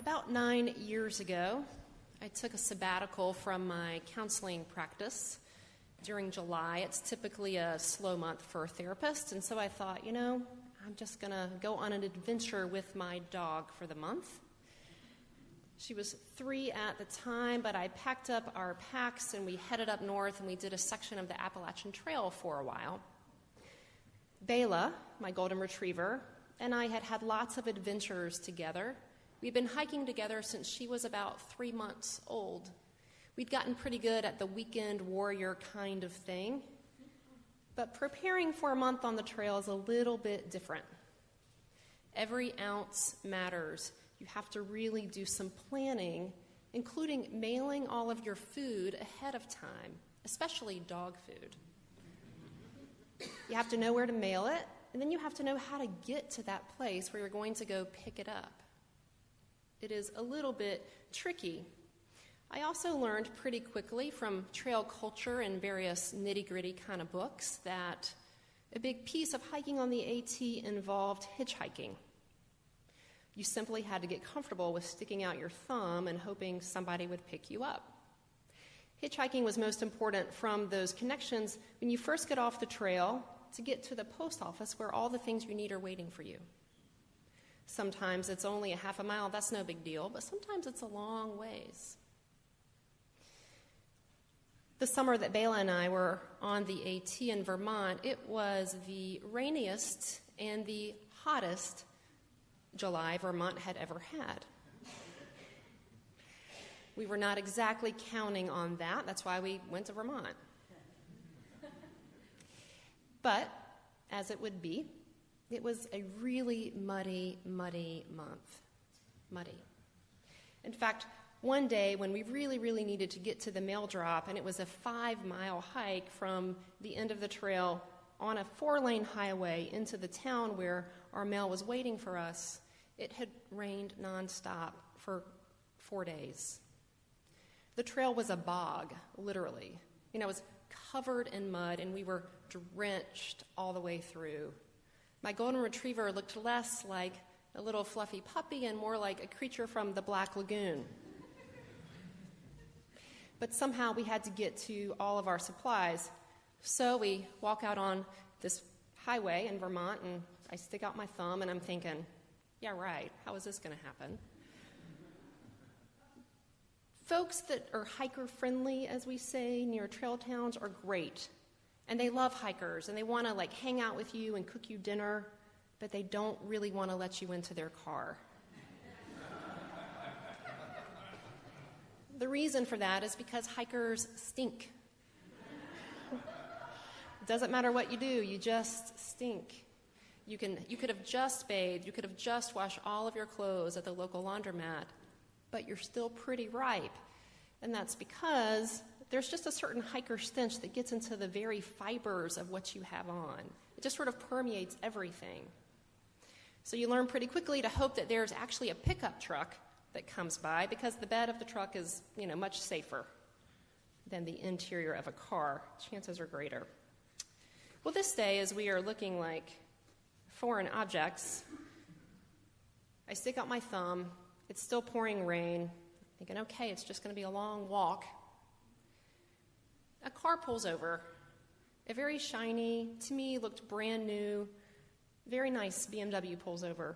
About 9 years ago, I took a sabbatical from my counseling practice during July. It's typically a slow month for a therapist, and so I thought, I'm just going to go on an adventure with my dog for the month. She was 3 at the time, but I packed up our packs and we headed up north and we did a section of the Appalachian Trail for a while. Bela, my golden retriever, and I had had lots of adventures together. We'd been hiking together since she was about 3 months old. We'd gotten pretty good at the weekend warrior kind of thing. But preparing for a month on the trail is a little bit different. Every ounce matters. You have to really do some planning, including mailing all of your food ahead of time, especially dog food. You have to know where to mail it, and then you have to know how to get to that place where you're going to go pick it up. It is a little bit tricky. I also learned pretty quickly from trail culture and various nitty-gritty kind of books that a big piece of hiking on the AT involved hitchhiking. You simply had to get comfortable with sticking out your thumb and hoping somebody would pick you up. Hitchhiking was most important from those connections when you first get off the trail to get to the post office where all the things you need are waiting for you. Sometimes it's only a half a mile, that's no big deal, but sometimes it's a long ways. The summer that Bela and I were on the AT in Vermont, it was the rainiest and the hottest July Vermont had ever had. We were not exactly counting on that. That's why we went to Vermont. But, as it would be, it was a really muddy month. Muddy. In fact, one day when we really needed to get to the mail drop, and it was a 5-mile hike from the end of the trail on a 4-lane highway into the town where our mail was waiting for us, it had rained nonstop for 4 days. The trail was a bog, literally. It was covered in mud, and we were drenched all the way through. My golden retriever looked less like a little fluffy puppy and more like a creature from the Black Lagoon. But somehow we had to get to all of our supplies. So we walk out on this highway in Vermont, and I stick out my thumb, and I'm thinking, yeah, right, how is this going to happen? Folks that are hiker-friendly, as we say, near trail towns are great. And they love hikers, and they want to hang out with you and cook you dinner, but they don't really want to let you into their car. The reason for that is because hikers stink. It doesn't matter what you do, you just stink. You could have just bathed, you could have just washed all of your clothes at the local laundromat, but you're still pretty ripe. And that's because there's just a certain hiker stench that gets into the very fibers of what you have on. It just sort of permeates everything. So you learn pretty quickly to hope that there's actually a pickup truck that comes by, because the bed of the truck is, much safer than the interior of a car. Chances are greater. Well, this day, as we are looking like foreign objects, I stick out my thumb. It's still pouring rain. Thinking, okay, it's just going to be a long walk. A car pulls over. A very shiny, to me, looked brand new, very nice BMW pulls over.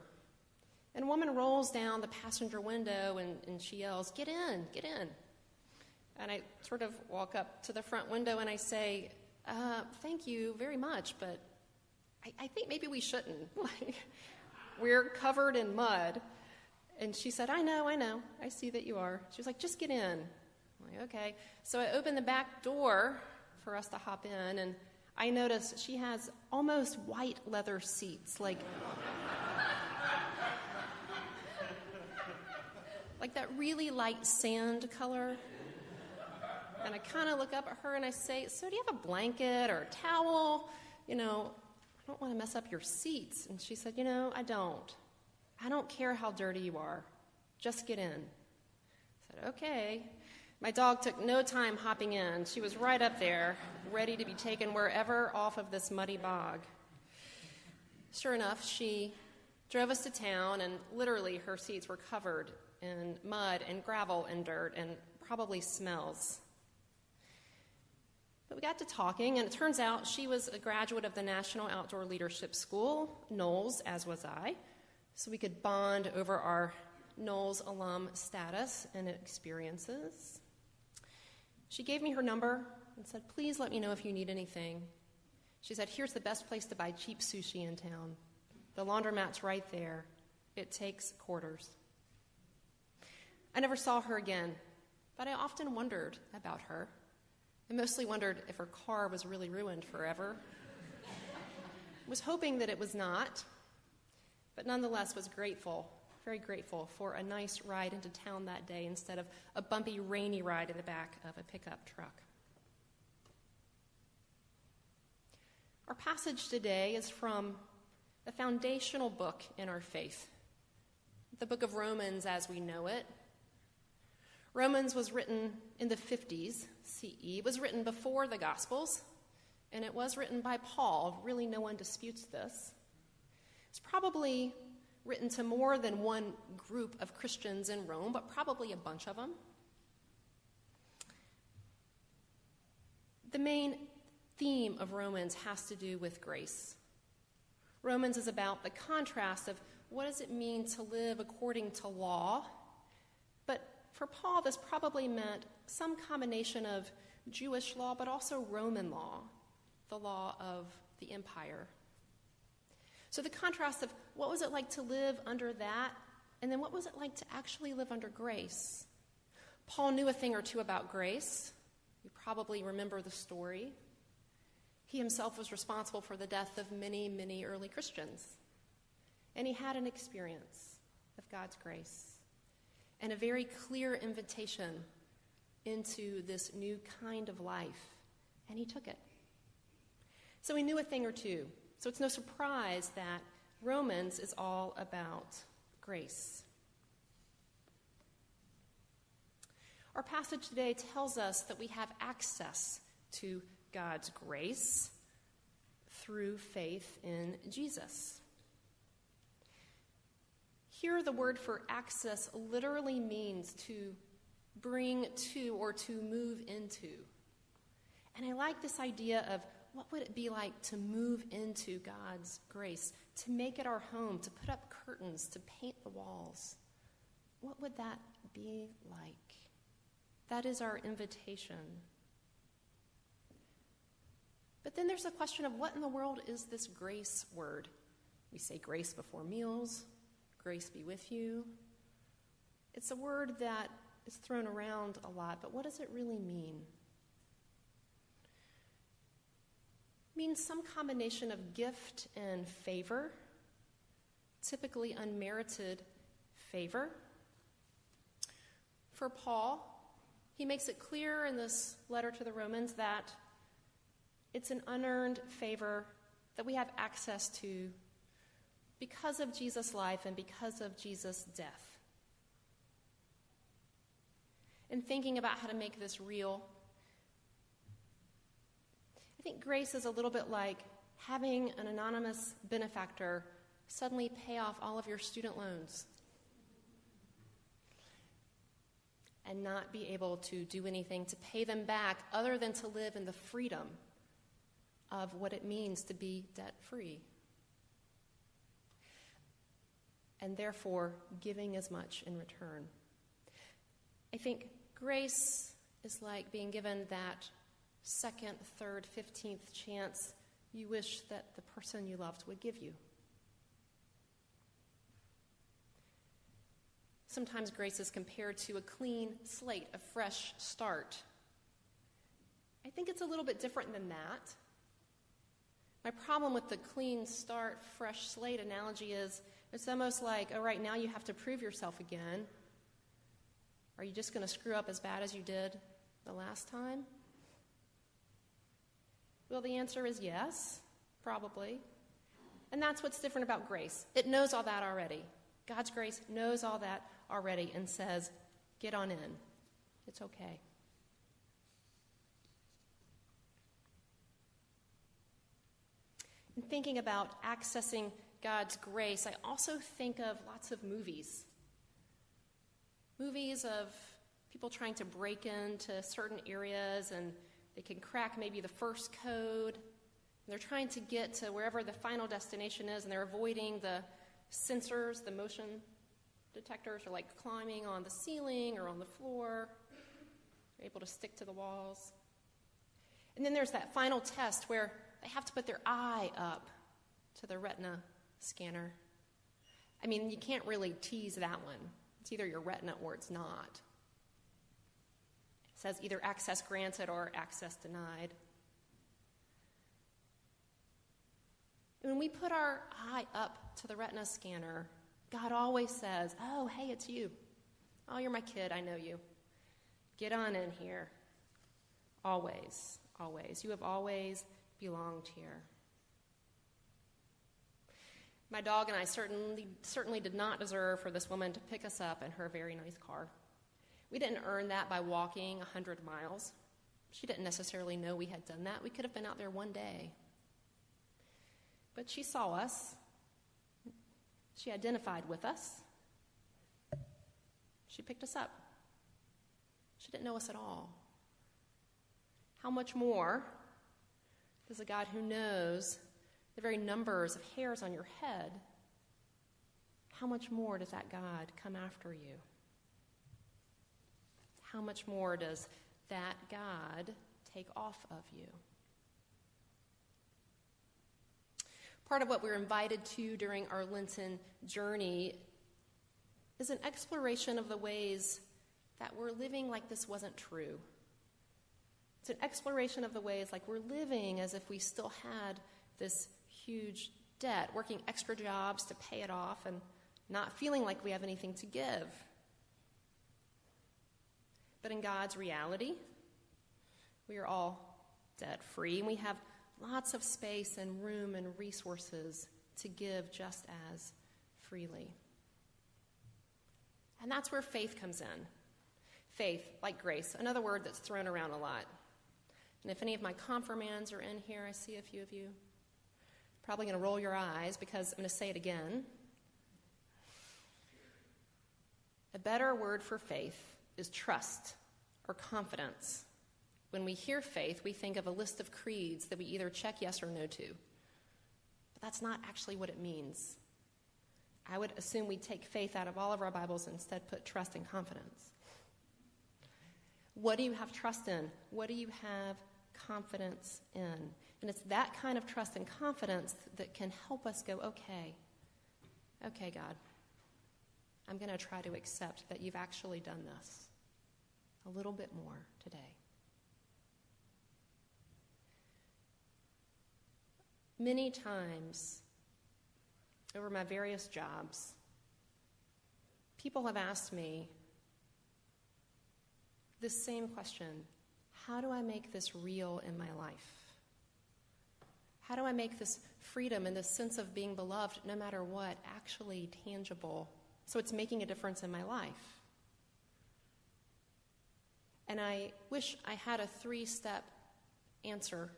And a woman rolls down the passenger window and she yells, "Get in, get in." And I sort of walk up to the front window and I say, "Thank you very much, but I think maybe we shouldn't. We're covered in mud." And she said, I know, I see that you are. She was like, "Just get in." I'm like, okay. So I opened the back door for us to hop in, and I noticed she has almost white leather seats, like that really light sand color. And I kind of look up at her and I say, "So do you have a blanket or a towel? I don't want to mess up your seats." And she said, "I don't. I don't care how dirty you are. Just get in." I said, okay. My dog took no time hopping in. She was right up there, ready to be taken wherever off of this muddy bog. Sure enough, she drove us to town, and literally her seats were covered and mud and gravel and dirt and probably smells. But we got to talking, and it turns out she was a graduate of the National Outdoor Leadership School, Knowles, as was I, so we could bond over our Knowles alum status and experiences. She gave me her number and said, "Please let me know if you need anything." She said, "Here's the best place to buy cheap sushi in town. The laundromat's right there. It takes quarters." I never saw her again, but I often wondered about her. I mostly wondered if her car was really ruined forever. I was hoping that it was not, but nonetheless was grateful, very grateful for a nice ride into town that day instead of a bumpy, rainy ride in the back of a pickup truck. Our passage today is from the foundational book in our faith, the book of Romans as we know it. Romans was written in the 50s CE, was written before the Gospels, and it was written by Paul. Really, no one disputes this. It's probably written to more than one group of Christians in Rome, but probably a bunch of them. The main theme of Romans has to do with grace. Romans is about the contrast of what does it mean to live according to law, but for Paul, this probably meant some combination of Jewish law, but also Roman law, the law of the empire. So the contrast of what was it like to live under that, and then what was it like to actually live under grace? Paul knew a thing or two about grace. You probably remember the story. He himself was responsible for the death of many, many early Christians. And he had an experience of God's grace and a very clear invitation into this new kind of life, and he took it. So he knew a thing or two. So it's no surprise that Romans is all about grace. Our passage today tells us that we have access to God's grace through faith in Jesus. Here, the word for access literally means to bring to or to move into. And I like this idea of what would it be like to move into God's grace, to make it our home, to put up curtains, to paint the walls. What would that be like? That is our invitation. But then there's the question of what in the world is this grace word? We say grace before meals. Grace be with you. It's a word that is thrown around a lot, but what does it really mean? It means some combination of gift and favor, typically unmerited favor. For Paul, he makes it clear in this letter to the Romans that it's an unearned favor that we have access to because of Jesus' life and because of Jesus' death. In thinking about how to make this real, I think grace is a little bit like having an anonymous benefactor suddenly pay off all of your student loans and not be able to do anything to pay them back other than to live in the freedom of what it means to be debt-free. And therefore giving as much in return. I think grace is like being given that second, third, 15th chance you wish that the person you loved would give you. Sometimes grace is compared to a clean slate, a fresh start. I think it's a little bit different than that. My problem with the clean start, fresh slate analogy is it's almost like, all right, now you have to prove yourself again. Are you just going to screw up as bad as you did the last time? Well, the answer is yes, probably. And that's what's different about grace. It knows all that already. God's grace knows all that already and says, get on in. It's okay. In thinking about accessing God's grace, I also think of lots of movies. movies of people trying to break into certain areas, and they can crack maybe the first code. And they're trying to get to wherever the final destination is, and they're avoiding the sensors, the motion detectors, or like climbing on the ceiling or on the floor. They're able to stick to the walls. And then there's that final test where they have to put their eye up to the retina scanner. I mean, you can't really tease that one. It's either your retina or it's not. It says either access granted or access denied. And when we put our eye up to the retina scanner, God always says, oh, hey, it's you. Oh, you're my kid. I know you. Get on in here. Always, always. You have always belonged here. My dog and I certainly did not deserve for this woman to pick us up in her very nice car. We didn't earn that by walking 100 miles. She didn't necessarily know we had done that. We could have been out there one day. But she saw us. She identified with us. She picked us up. She didn't know us at all. How much more does a God who knows the very numbers of hairs on your head, how much more does that God come after you? How much more does that God take off of you? Part of what we're invited to during our Lenten journey is an exploration of the ways that we're living like this wasn't true. It's an exploration of the ways like we're living as if we still had this huge debt, working extra jobs to pay it off and not feeling like we have anything to give. But in God's reality, we are all debt-free, and we have lots of space and room and resources to give just as freely. And that's where faith comes in. Faith, like grace, another word that's thrown around a lot. And if any of my confirmands are in here, I see a few of you. Probably going to roll your eyes because I'm going to say it again. A better word for faith is trust or confidence. When we hear faith, we think of a list of creeds that we either check yes or no to. But that's not actually what it means. I would assume we'd take faith out of all of our Bibles and instead put trust and confidence. What do you have trust in? What do you have confidence in? And it's that kind of trust and confidence that can help us go, okay, God, I'm going to try to accept that you've actually done this a little bit more today. Many times over my various jobs, people have asked me this same question: how do I make this real in my life? How do I make this freedom and this sense of being beloved, no matter what, actually tangible, so it's making a difference in my life? And I wish I had a 3-step answer.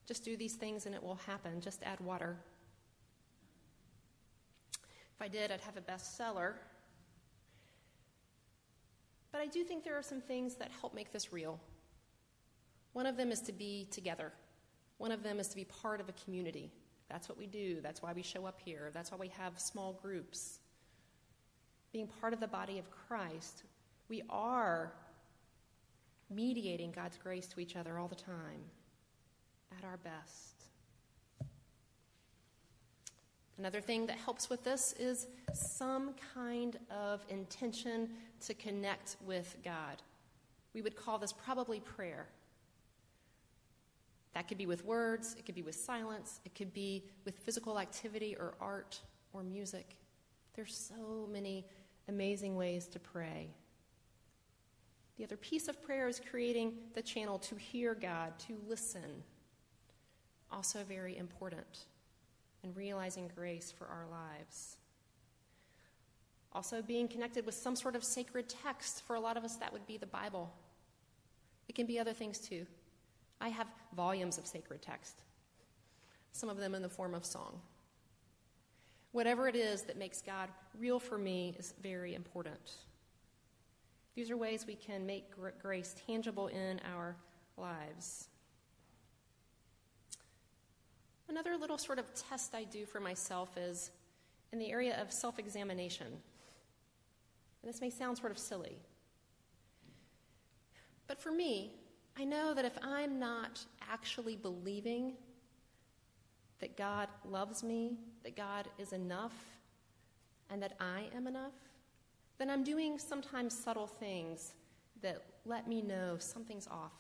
Just do these things and it will happen. Just add water. If I did, I'd have a bestseller. But I do think there are some things that help make this real. One of them is to be together. One of them is to be part of a community. That's what we do. That's why we show up here. That's why we have small groups. Being part of the body of Christ, we are mediating God's grace to each other all the time, at our best. Another thing that helps with this is some kind of intention to connect with God. We would call this probably prayer. That could be with words, it could be with silence, it could be with physical activity or art or music. There's so many amazing ways to pray. The other piece of prayer is creating the channel to hear God, to listen. Also very important. And realizing grace for our lives. Also being connected with some sort of sacred text. For a lot of us, that would be the Bible. It can be other things too. I have volumes of sacred text, some of them in the form of song. Whatever it is that makes God real for me is very important. These are ways we can make grace tangible in our lives. Another little sort of test I do for myself is in the area of self-examination. And this may sound sort of silly. But for me, I know that if I'm not actually believing that God loves me, that God is enough, and that I am enough, then I'm doing sometimes subtle things that let me know something's off.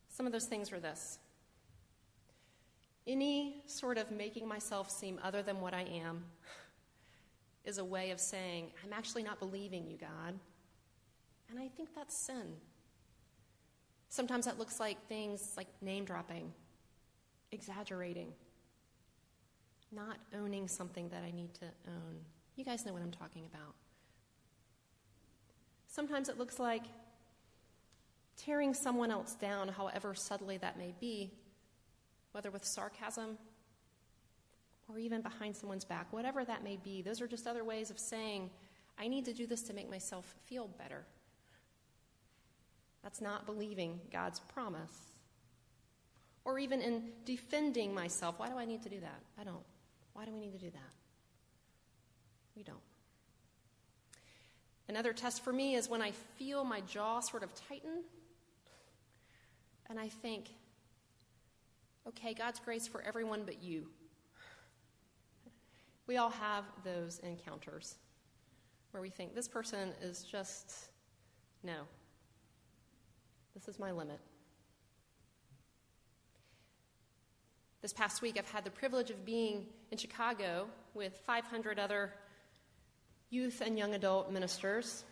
Some of those things are this. Any sort of making myself seem other than what I am is a way of saying, I'm actually not believing you, God. And I think that's sin. Sometimes that looks like things like name dropping, exaggerating, not owning something that I need to own. You guys know what I'm talking about. Sometimes it looks like tearing someone else down, however subtly that may be, whether with sarcasm or even behind someone's back, whatever that may be. Those are just other ways of saying, I need to do this to make myself feel better. That's not believing God's promise. Or even in defending myself. Why do I need to do that? I don't. Why do we need to do that? We don't. Another test for me is when I feel my jaw sort of tighten and I think, okay, God's grace for everyone but you. We all have those encounters where we think, this person is just, no. This is my limit. This past week, I've had the privilege of being in Chicago with 500 other youth and young adult ministers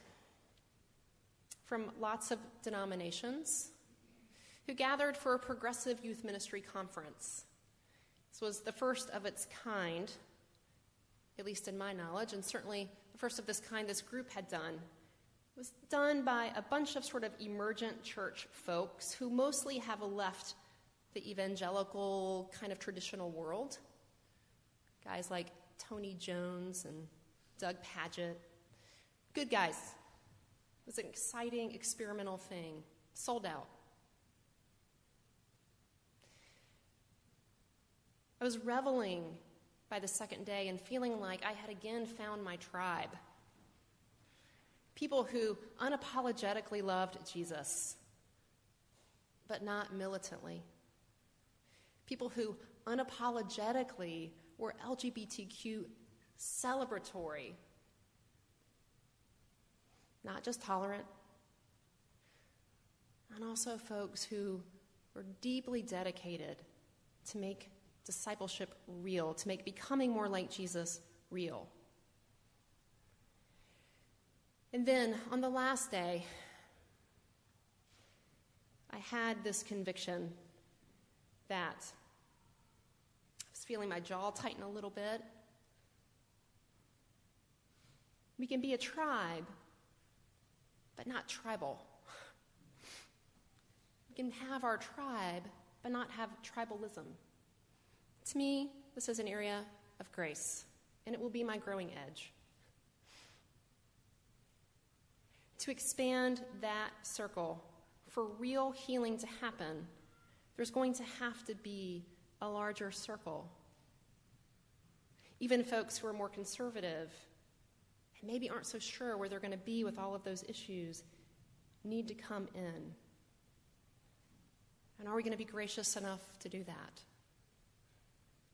from lots of denominations who gathered for a progressive youth ministry conference. This was the first of its kind, at least in my knowledge, and certainly the first of this kind this group had done. It was done by a bunch of sort of emergent church folks who mostly have left the evangelical kind of traditional world. Guys like Tony Jones and Doug Padgett. Good guys. It was an exciting, experimental thing. Sold out. I was reveling by the second day and feeling like I had again found my tribe. People who unapologetically loved Jesus, but not militantly. People who unapologetically were LGBTQ celebratory, not just tolerant, and also folks who were deeply dedicated to make discipleship real, to make becoming more like Jesus real. And then on the last day, I had this conviction that I was feeling my jaw tighten a little bit. We can be a tribe, but not tribal. We can have our tribe, but not have tribalism. To me, this is an area of grace, and it will be my growing edge. To expand that circle, for real healing to happen, there's going to have to be a larger circle. Even folks who are more conservative and maybe aren't so sure where they're going to be with all of those issues need to come in. And are we going to be gracious enough to do that?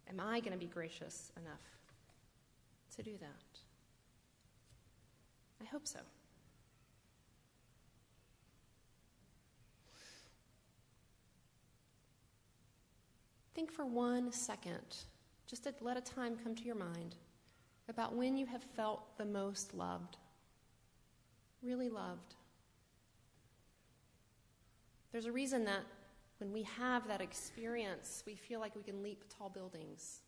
Am I going to be gracious enough to do that? I hope so. Think for 1 second, just to let a time come to your mind, about when you have felt the most loved, really loved. There's a reason that when we have that experience, we feel like we can leap tall buildings.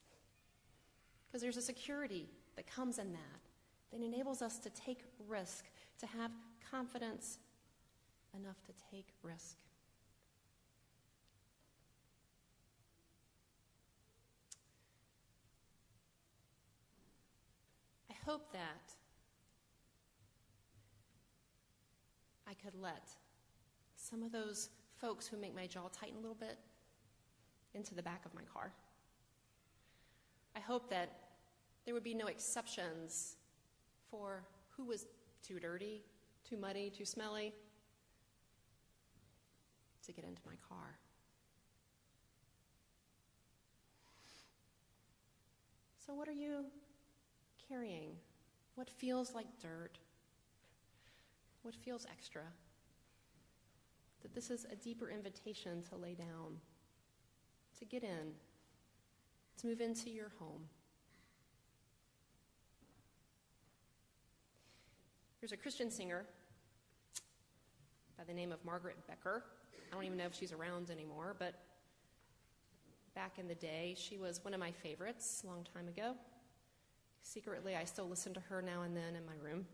Because there's a security that comes in that enables us to take risk, to have confidence enough to take risk. I hope that I could let some of those folks who make my jaw tighten a little bit into the back of my car. I hope that there would be no exceptions for who was too dirty, too muddy, too smelly to get into my car. So what are you carrying? What feels like dirt? What feels extra? That this is a deeper invitation to lay down, to get in, to move into your home. There's a Christian singer by the name of Margaret Becker. I don't even know if she's around anymore, but back in the day, she was one of my favorites a long time ago. Secretly, I still listen to her now and then in my room.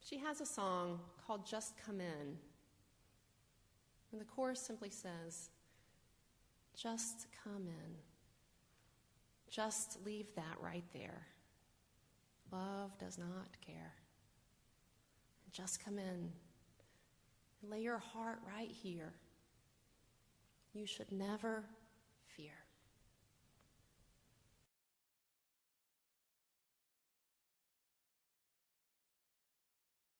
She has a song called Just Come In. And the chorus simply says, just come in. Just leave that right there. Love does not care. Just come in. Lay your heart right here. You should never fear.